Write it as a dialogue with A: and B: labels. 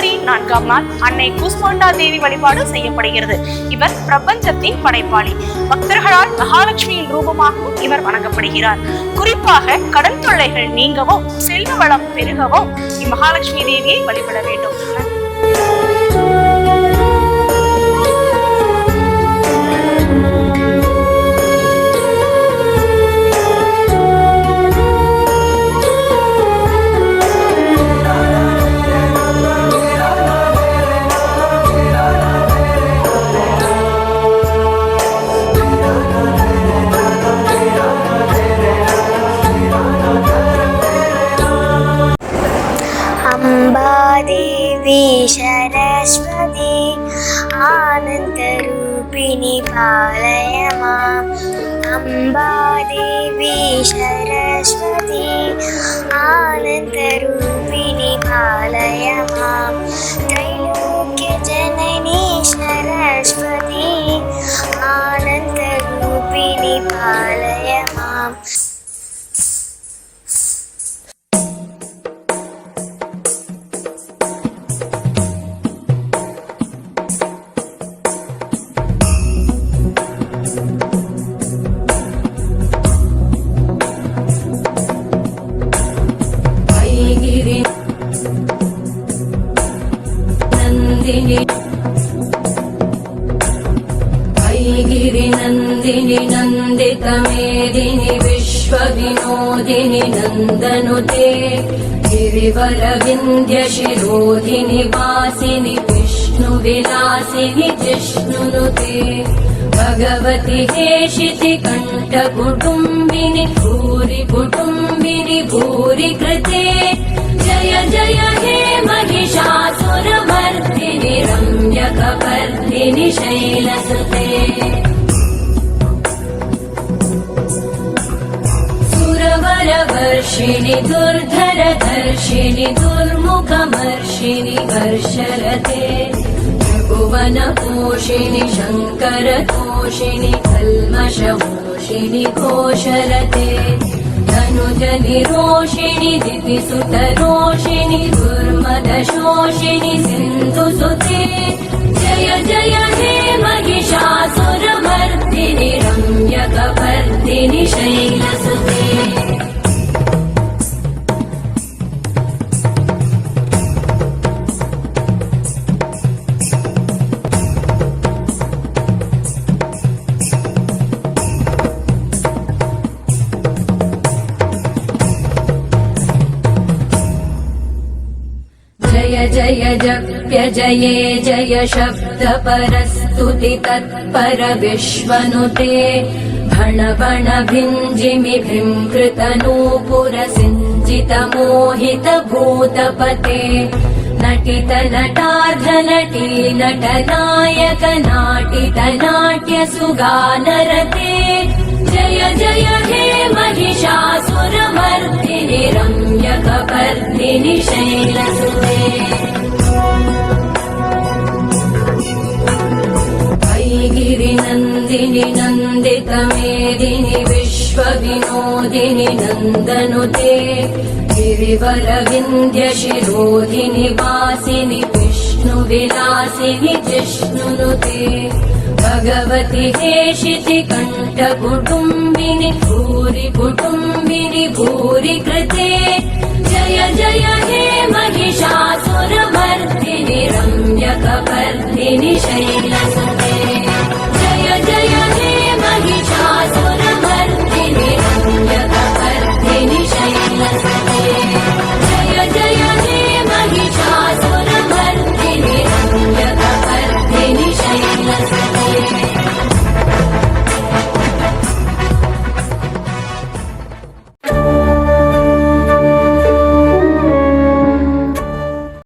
A: பிப்ரவரி 4ஆம் நாள் அன்னை கூஸ்மாண்டா தேவி வழிபாடு செய்யப்படுகிறது. இவர் பிரபஞ்சத்தின் படைப்பாளி. பக்தர்களால் மகாலட்சுமியின் ரூபமாகவும் இவர் வணங்கப்படுகிறார். குறிப்பாக கடன் தொல்லைகள் நீங்கவும் செல்வ வளம் பெருகவும் இம்மகாலட்சுமி தேவியை வழிபட வேண்டும்.
B: देवी सरस्वती आनन्दरूपिणि पालय माम्। अम्बा देवी सरस्वती आनन्दरूपिणि पालय माम्। त्रैलोक्यजननी सरस्वती आनन्दरूपिणि पालय माम्।
C: गिरिनन्दिनि नन्दितमेदिनि विश्वविनोदिनि नन्दनुते गिरिवरविन्द्यशिरोधिनि वासिनि विष्णुविलासिनि जिष्णुनुते भगवति हेशिति कण्ठकुटुम्बिनि भूरि कुटुम्बिनि भूरि कृते जय जय हे महिषासुरमर्दिनि रम्यकपर्दिनि शैलसुते सुरवरवर्षिणि दुर्धरधर्षिणि दुर्मुखमर्षिणि वर्षरते त्रिभुवनपोषिणि शङ्करतोषिणि कल्मषमोषिणि घोषरते धनुजनिरोषिणि दितिसुतरोषिणि दुर्मदशोषिणि सिन्धुसुते जय जय हे महिषासुरमर्दिनि रम्यकपर्दिनि शैलसुते जय जय जप्य जये जय शब्द परस्तुति तत्पर विश्वनुते भण भण भिञ्जिमि भृङ्कृत नूपुर सिञ्जित मोहित भूतपते नटित नटार्ध नटी नटनायक नाटित नाट्य सुगानरते जय जय हे महिषासुरमर्दिनि रम्यकपर्दिनि शैलसुते गिरिनन्दिनि नन्दितमेदिनि विश्वविनोदिनि नन्दनुते गिरिवरविन्द्यशिरोधिनि वासिनि विष्णुविलासिनि जिष्णुनुते भगवति हेशिति कण्ठकुटुम्बिनि भूरि कुटुम्बिनि भूरि कृते जय जय हे महिषासुरमर्दिनि रम्यकपर्दिनि शैलसुते